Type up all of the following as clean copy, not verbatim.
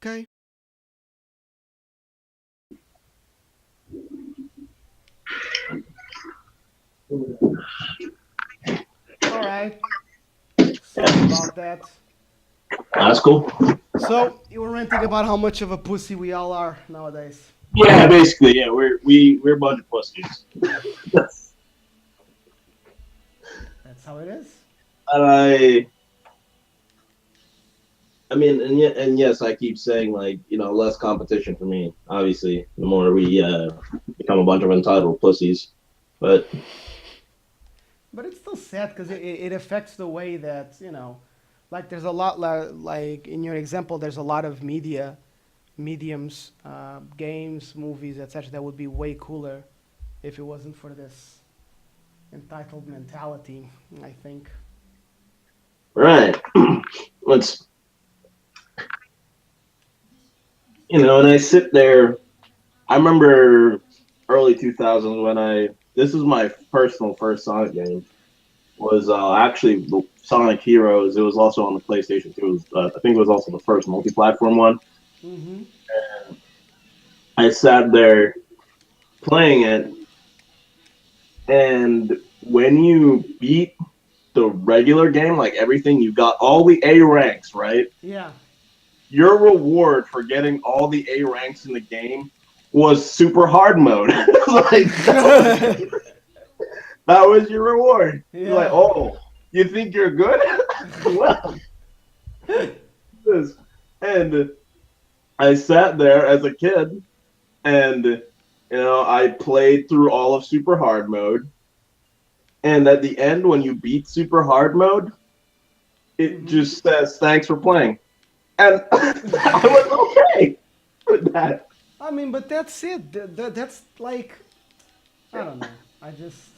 Okay. All right. Sorry about that. That's cool. So you were ranting about how much of a pussy we all are nowadays. Yeah, basically, yeah, we're a bunch of pussies. That's how it is. I I mean, and yes, I keep saying like less competition for me. Obviously, the more we become a bunch of entitled pussies. But But it's still sad because it affects the way that like there's a lot like in your example, there's a lot of mediums, games, movies, etc. That would be way cooler if it wasn't for this entitled mentality. I think. right, let's and I sit there. I remember early 2000s when I this is my personal first Sonic game was actually the Sonic Heroes. It was also on the PlayStation 2. It was, I think it was also the first multi-platform one. Mm-hmm. I sat there playing it, and when you beat the regular game, like everything, you got all the A ranks, right? Yeah. Your reward for getting all the A ranks in the game was super hard mode. Like that was your reward. Like, Yeah. oh, you think you're good? Well, this. And I sat there as a kid, and I played through all of super hard mode. And at the end, when you beat super hard mode, it Mm-hmm. just says thanks for playing, and I was okay with that. I mean, but that's it. That's like I don't know. I just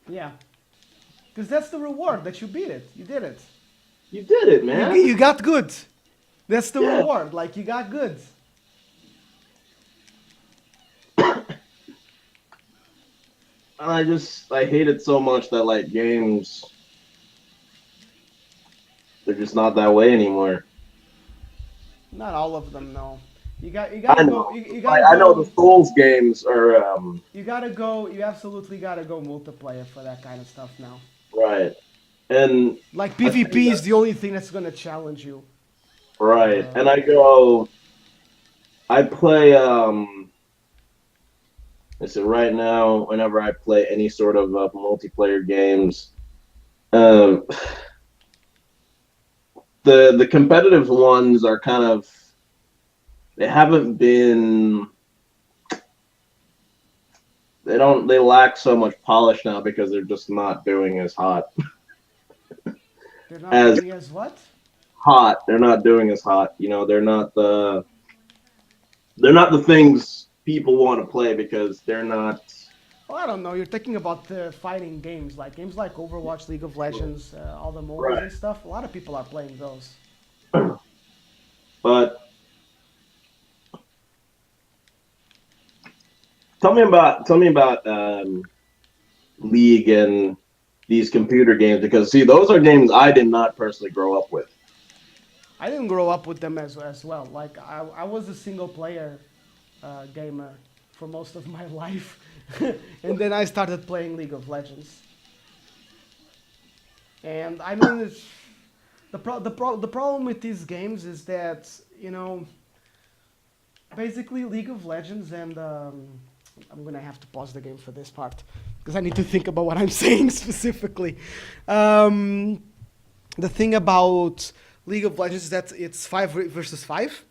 yeah, because that's the reward that you beat it. You did it. You did it, man. You got good. That's the Yeah. reward. Like you got good. And I hate it so much that like games they're just not that way anymore. Not all of them, no. You I gotta go. know. You Like gotta I know the go. Souls games are You gotta go. You absolutely gotta go multiplayer for that kind of stuff now. right, and Like I think PvP is the that's only thing that's gonna challenge you. right. And Uh, I go, I play I said right now, whenever I play any sort of multiplayer games, um, the competitive ones are kind of they haven't been they lack so much polish now because they're just not doing as they're not as doing as what? hot. They're not doing as hot. They're not the things people want to play because they're not Well, I don't know. You're thinking about the fighting games, like games like Overwatch, League of Legends, all the MOBAs right. and stuff. A lot of people are playing those. But tell me about League and these computer games because see those are games I did not personally grow up with. I didn't grow up with them as well. Like I was a single player gamer for most of my life, and then I started playing League of Legends. And I mean, the problem with these games is that basically League of Legends and I'm gonna have to pause the game for this part because I need to think about what I'm saying specifically. Um, the thing about League of Legends is that it's versus five.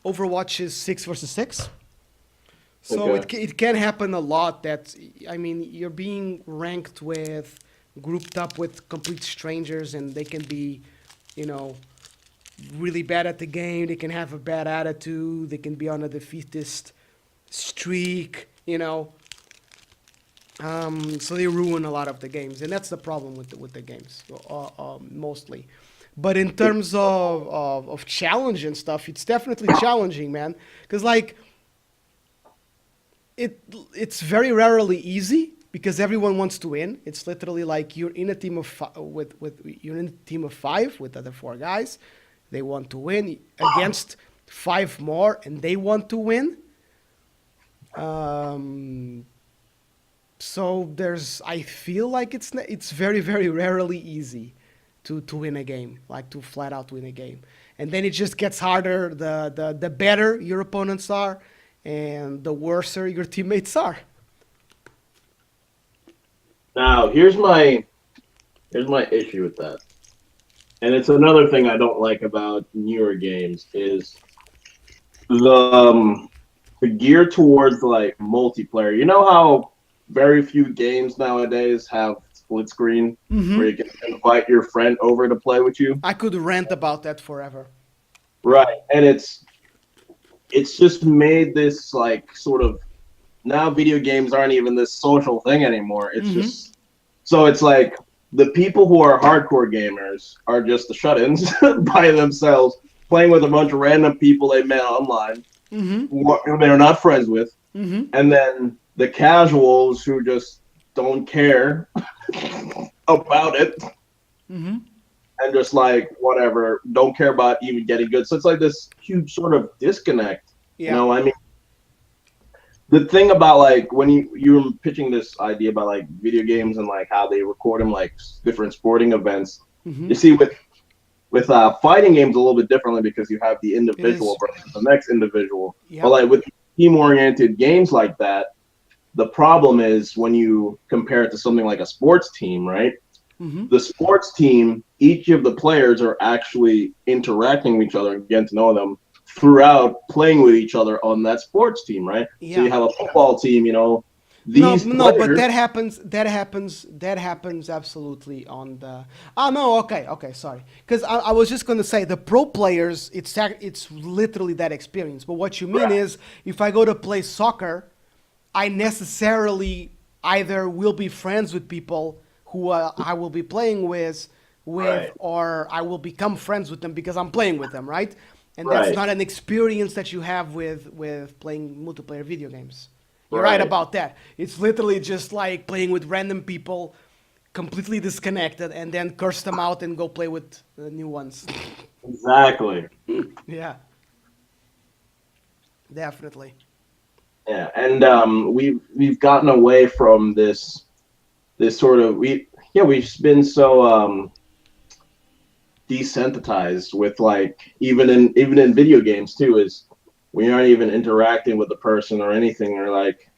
Overwatch is 6 versus 6. So Okay. it can happen a lot that, I mean, you're being ranked with, grouped up with complete strangers, and they can be, you know, really bad at the game. They can have a bad attitude. They can be on a defeatist streak, so they ruin a lot of the games, and that's the problem with the games, mostly. But in terms of challenge and stuff, it's definitely challenging, man. Because like it's very rarely easy because everyone wants to win. It's literally like you're in a team of you're in a team of five with other four guys. they want to win against five more, and they want to win. Um, so I feel like it's very very rarely easy to win a game, like to flat out win a game, and then it just gets harder the better your opponents are, and the worser your teammates are. Now, here's my issue with that, and it's another thing I don't like about newer games is the the gear towards like multiplayer. You know how very few games nowadays have split screen where you can invite your friend over to play with you. I could rant about that forever. Right. And it's just made this like sort of now video games aren't even this social thing anymore. It's just so it's like the people who are hardcore gamers are just the shut-ins by themselves, playing with a bunch of random people they met online who they're not friends with, and then the casuals who just don't care about it and just like whatever, don't care about even getting good. So it's like this huge sort of disconnect. Yeah. You know, I mean, the thing about like when you were pitching this idea about like video games and like how they record them like different sporting events, you see with fighting games a little bit differently because you have the individual versus the next individual. Yeah. But like with team-oriented games like that, the problem is when you compare it to something like a sports team, right? The sports team, each of the players are actually interacting with each other and getting to know them throughout playing with each other on that sports team, right? Yeah. So you have a football team, you know. No, These no, but players- that happens absolutely on the. Oh no, okay, sorry. Because I was just gonna say the pro players, it's literally that experience. But what you mean is, if I go to play soccer, I necessarily either will be friends with people who I will be playing with, Right. or I will become friends with them because I'm playing with them, right? And that's Right. not an experience that you have with playing multiplayer video games. You're right about that. It's literally just like playing with random people, completely disconnected, and then curse them out and go play with new ones. Exactly. Yeah, definitely. Yeah, and we've gotten away from this sort of we've been so desensitized with like even in video games too is we aren't even interacting with the person or anything or like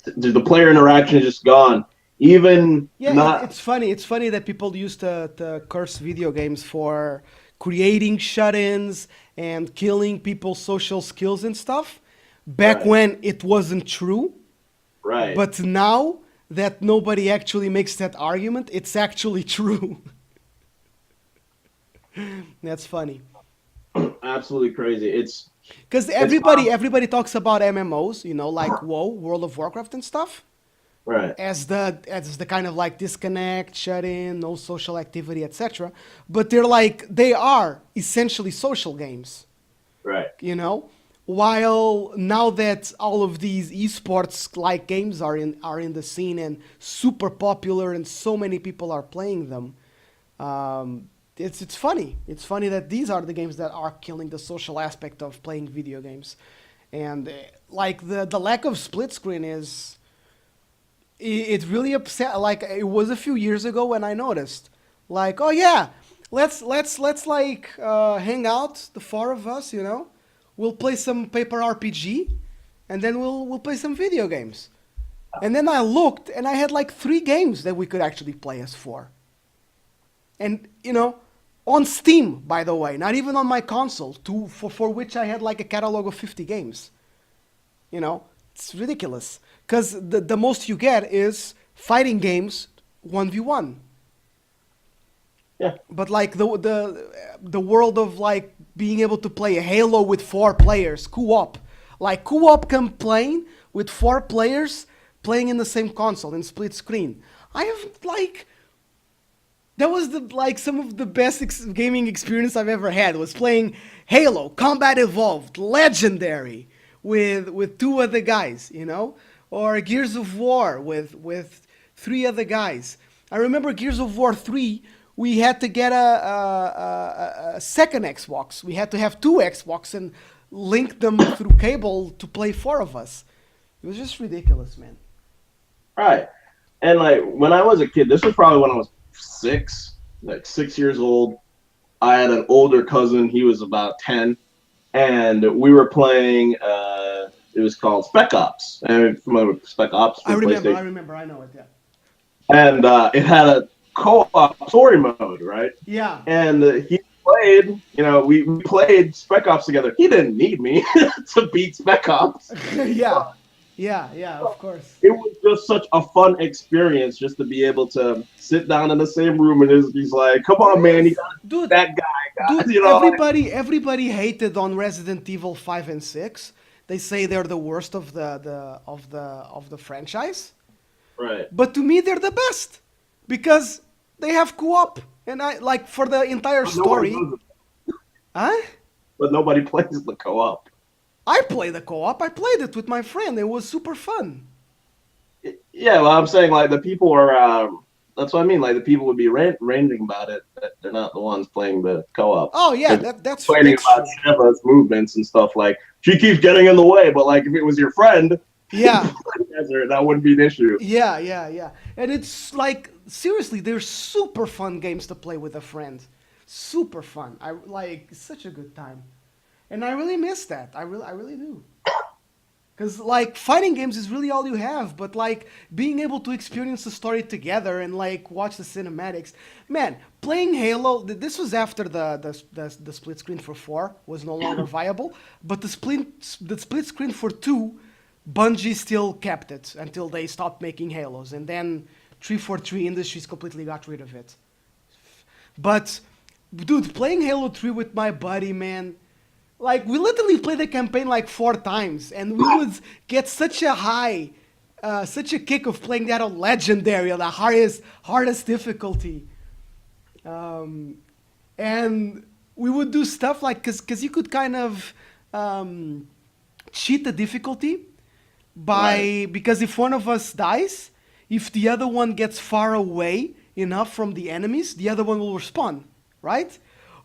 the player interaction is just gone. Even Yeah, not it's funny. It's funny that people used to curse video games for creating shut-ins and killing people's social skills and stuff back Right. when it wasn't true. right. But now that nobody actually makes that argument, it's actually true. That's funny. Absolutely crazy. It's Because everybody talks about MMOs, you know, like WoW, World of Warcraft and stuff, right. as the kind of like disconnect, shut in, no social activity, etc. But they are essentially social games, Right. you know. While now that all of these esports like games are in the scene and super popular and so many people are playing them, it's funny. It's funny that these are the games that are killing the social aspect of playing video games, and like the lack of split screen it really upset. Like it was a few years ago when I noticed, like, oh yeah, let's like hang out, the four of us, you know, we'll play some paper RPG, and then we'll play some video games, and then I looked and I had like 3 games that we could actually play as four, and you know. On Steam, by the way, not even on my console, for which I had like a catalog of 50 games. You know, it's ridiculous. Because the most you get is fighting games 1v1. Yeah. But like the world of like being able to play a Halo with 4 players, co-op. Like co-op can playing with 4 players playing in the same console in split screen. I have like that was some of the best gaming experience I've ever had was playing Halo Combat Evolved Legendary with 2 other guys, you know, or Gears of War with 3 other guys. I remember Gears of War 3 we had to get a second Xbox. We had to have two Xbox and link them through cable to play four of us. It was just ridiculous, man. Right. And like when I was a kid, this was probably when I was six, like 6 years old. I had an older cousin. He was about 10, and we were playing. It was called Spec Ops. And familiar with Spec Ops I for remember, I PlayStation. remember, I know it. Yeah, And it had a co-op story mode, right? yeah, And he played. We played Spec Ops together. He didn't need me to beat Spec Ops. yeah, yeah, yeah. Of course. It was just such a fun experience just to be able to sit down in the same room and he's like, "Come on, man, you Yes, got dude, that guy, guys." dude. Everybody hated on Resident Evil 5 and 6. They say they're the worst of the franchise. Right. But to me, they're the best because they have co-op, and I like for the entire But nobody story. does it. Huh? But nobody plays the co-op. I play the co-op. I played it with my friend. It was super fun. Yeah, well, I'm saying like the people are. That's what I mean. Like the people would be ranting about it. That they're not the ones playing the co-op. Oh yeah, They're complaining that's about true. Sheva's movements and stuff. Like she keeps getting in the way. But like if it was your friend, Yeah, that wouldn't be an issue. yeah, yeah, yeah. And it's like seriously, they're super fun games to play with a friend. Super fun. I like it's such a good time, and I really miss that. I really do. Because, like, fighting games is really all you have, but, like, being able to experience the story together and, like, watch the cinematics. Man, playing Halo, this was after the split screen for 4 was no longer viable, but the split screen for 2, Bungie still kept it until they stopped making Halos. And then 343 Industries completely got rid of it. But, dude, playing Halo 3 with my buddy, man, like we literally played the campaign like 4 times, and we would get such a high, such a kick of playing that on legendary, the hardest difficulty, um, and we would do stuff like because you could kind of um, cheat the difficulty Right. by because if one of us dies, if the other one gets far away enough from the enemies, the other one will respawn, right?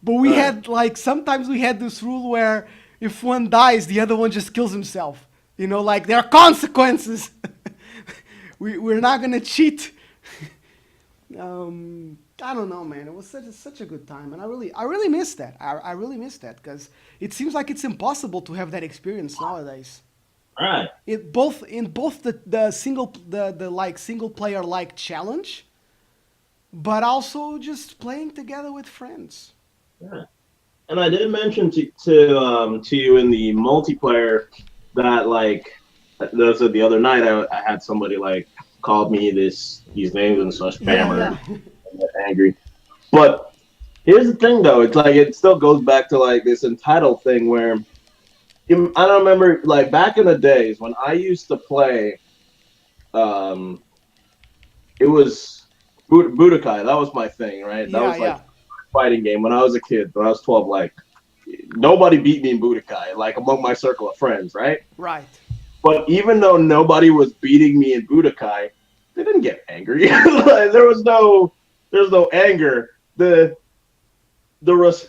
But we Right. had like sometimes we had this rule where if one dies, the other one just kills himself. You know, like there are consequences. We're not gonna cheat. I don't know, man. It was such a good time, and I really miss that. I really miss that because it seems like it's impossible to have that experience nowadays. Right. In both the like single player like challenge, but also just playing together with friends. Yeah. And I did mention to you in the multiplayer that like those the other night I had somebody like called me these names and such Yeah, spammer yeah, and get angry. But here's the thing though, it's like it still goes back to like this entitled thing where I don't remember like back in the days when I used to play um it was Budokai, that was my thing, right? That yeah, was like yeah. fighting game when I was a kid, when I was 12, like nobody beat me in Budokai, like among my circle of friends, right? Right. But even though nobody was beating me in Budokai, they didn't get angry. Like, there's no anger. The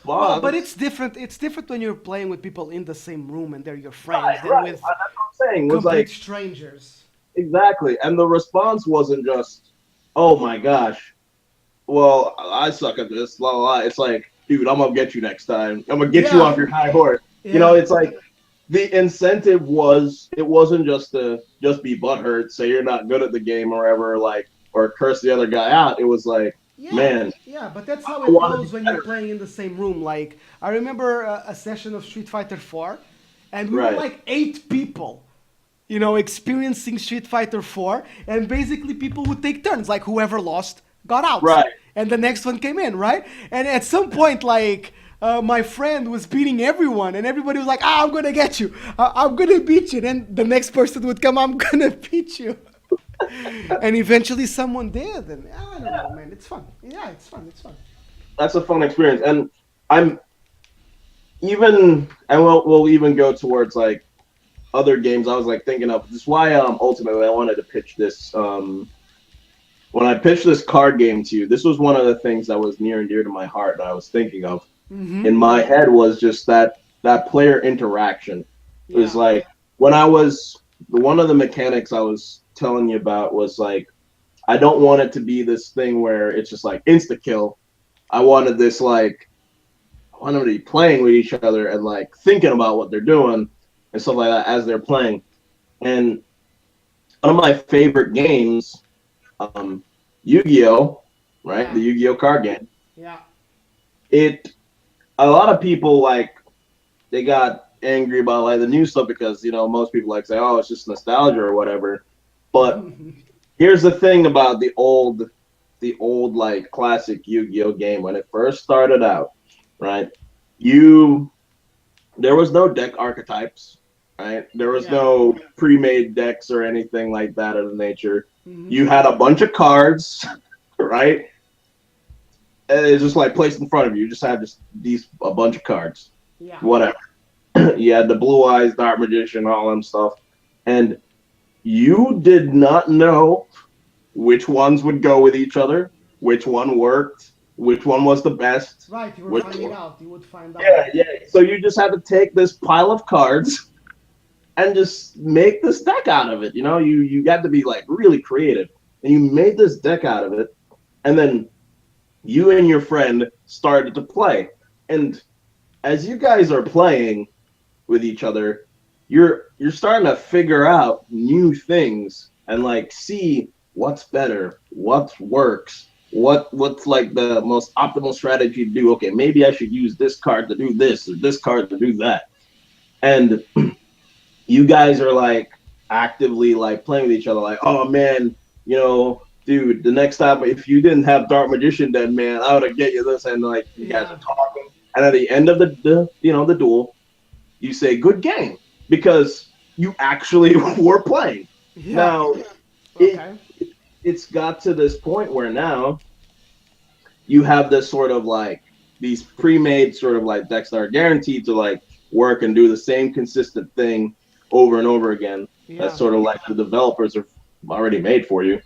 Well, but it's response, different. It's different when you're playing with people in the same room and they're your right, friends than right. with That's what I'm saying. Was complete like strangers. exactly, and the response wasn't just, "Oh my gosh, well I suck at this." La la la. It's like, dude, I'm gonna get you next time. I'm gonna get you Yeah, off your high horse. yeah, It's like the incentive was it wasn't just to just be butthurt, say you're not good at the game or whatever, like or curse the other guy out. It was like, yeah, man, yeah. But that's how I it want to goes be when you're better. playing in the same room. Like I remember a session of Street Fighter 4, and we were Right, like 8 people. Experiencing Street Fighter 4, and basically people would take turns. Like whoever lost got out, right, and the next one came in, right? And at some point, like my friend was beating everyone, and everybody was like, "Ah, I'm gonna get you. I'm gonna beat you." Then the next person would come, "I'm gonna beat you," and eventually someone did. And I don't know, man. It's fun. Yeah, it's fun. It's fun. that's a fun experience. And I'm even, and we'll even go towards like other games. I was like thinking of this is why ultimately I wanted to pitch this when I pitched this card game to you, this was one of the things that was near and dear to my heart that I was thinking of Mm-hmm. in my head was just that player interaction. It was Yeah. like when I was one of the mechanics I was telling you about was like I don't want it to be this thing where it's just like insta kill. I wanted this like I want them to be playing with each other and like thinking about what they're doing and stuff like that as they're playing. And one of my favorite games, Yu-Gi-Oh, right? Yeah. The Yu-Gi-Oh card game. Yeah. It a lot of people like they got angry about like the new stuff because most people like say, oh, it's just nostalgia or whatever. But here's the thing about the old like classic Yu-Gi-Oh game when it first started out, right? You there was no deck archetypes, right? There was Yeah. no pre-made decks or anything like that of the nature. Mm-hmm. You had a bunch of cards, right? And it's just like placed in front of you. You just had just these a bunch of cards, Yeah. whatever. You had the Blue Eyes, Dark Magician, all them stuff, and you did not know which ones would go with each other, which one worked, which one was the best, Right. You were which finding one. out. You would find out. Yeah, yeah. So you just had to take this pile of cards and just make this deck out of it. You got to be like really creative, and you made this deck out of it, and then you and your friend started to play, and as you guys are playing with each other, you're starting to figure out new things and like see what's better, what works, what's like the most optimal strategy to do. Okay, maybe I should use this card to do this or this card to do that. And you guys are like actively like playing with each other, like, oh man, dude, the next time if you didn't have Dark Magician, then man, I would have get you this, and like you guys Yeah. are talking, and at the end of the duel, you say good game because you actually were playing. Yeah. Now it Okay. it's got to this point where now you have this sort of like these pre-made sort of like decks that are guaranteed to like work and do the same consistent thing over and over again. That's Yeah. sort of like the developers have already made for you,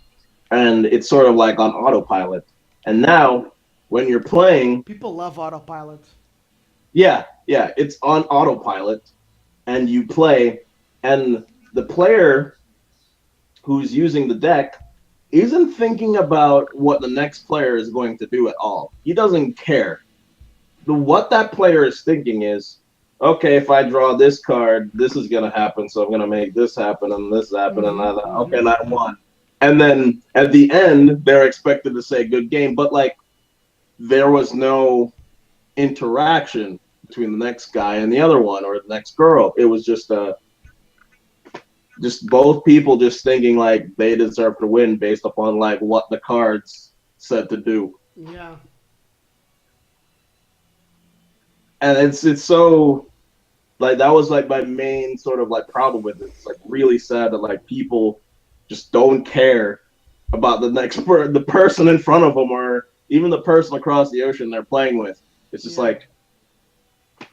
and it's sort of like on autopilot. And now when you're playing, People love autopilot. yeah, yeah, it's on autopilot, and you play, and the player who's using the deck isn't thinking about what the next player is going to do at all. He doesn't care. What that player is thinking is, okay, if I draw this card, this is going to happen, so I'm going to make this happen and this happen and Mm-hmm. that. Okay, Mm-hmm. and I won. And then at the end, they're expected to say good game, but like there was no interaction between the next guy and the other one or the next girl. It was just both people just thinking like they deserve to win based upon like what the cards said to do. Yeah. And it's so like that was like my main sort of like problem with it. It's like really sad that like people just don't care about the person in front of them or even the person across the ocean they're playing with. It's just Yeah. like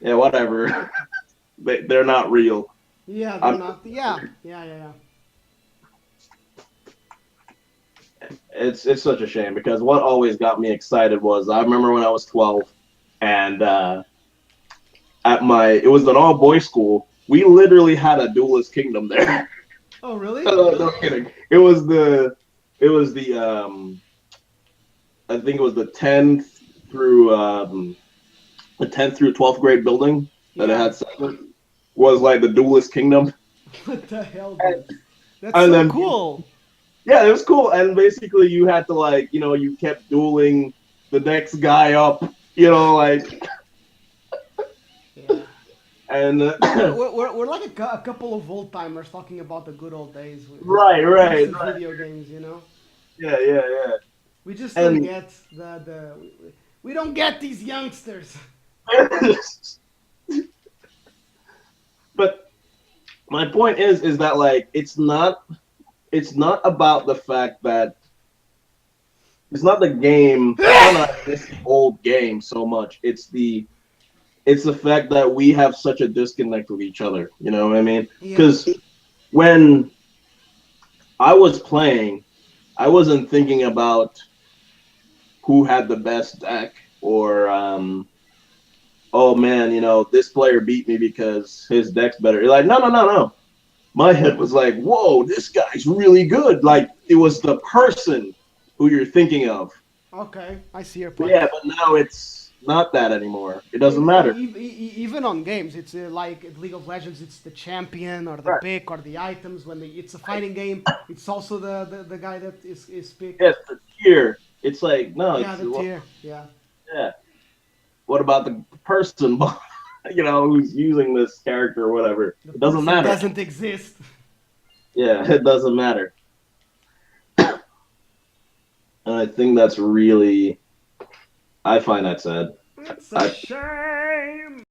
yeah, whatever. They're not real. Yeah. They're I'm, not. Yeah. Yeah. Yeah. it's such a shame because what always got me excited was I remember when I was 12 and it was an all boys school. We literally had a duelist kingdom there. Oh, really? No kidding. It was the I think it was the tenth through 12th grade building that it Yeah. had separate was like the duelist kingdom. What the hell, And, dude? That's and so then cool. yeah, it was cool. And basically you had to like, you kept dueling the next guy up, like Yeah. and We're like a couple of old timers talking about the good old days right, when it comes right, to right. video games. You know, Yeah, yeah, we just don't yeah. get we don't get these youngsters. And but my point is that like it's not about the fact that it's not the game. It's not this old game so much. It's the fact that we have such a disconnect with each other. You know what I mean? Yeah. Because when I was playing, I wasn't thinking about who had the best deck or oh man, this player beat me because his deck's better. You're like, no, no, no, no. My head was like, whoa, this guy's really good. Like it was the person who you're thinking of. Okay, I see your point. Yeah, but now it's not that anymore. It doesn't matter. Even on games, it's like at League of Legends, it's the champion or the Right. pick or the items. When it's a fighting game, it's also the guy that is picked. Yes, the tier. It's like, no, Yeah, it's the tier. Yeah, yeah. What about the person, who's using this character or whatever? the It doesn't person matter. doesn't exist. Yeah, it doesn't matter. And I think that's really, I find that sad. It's a I shame.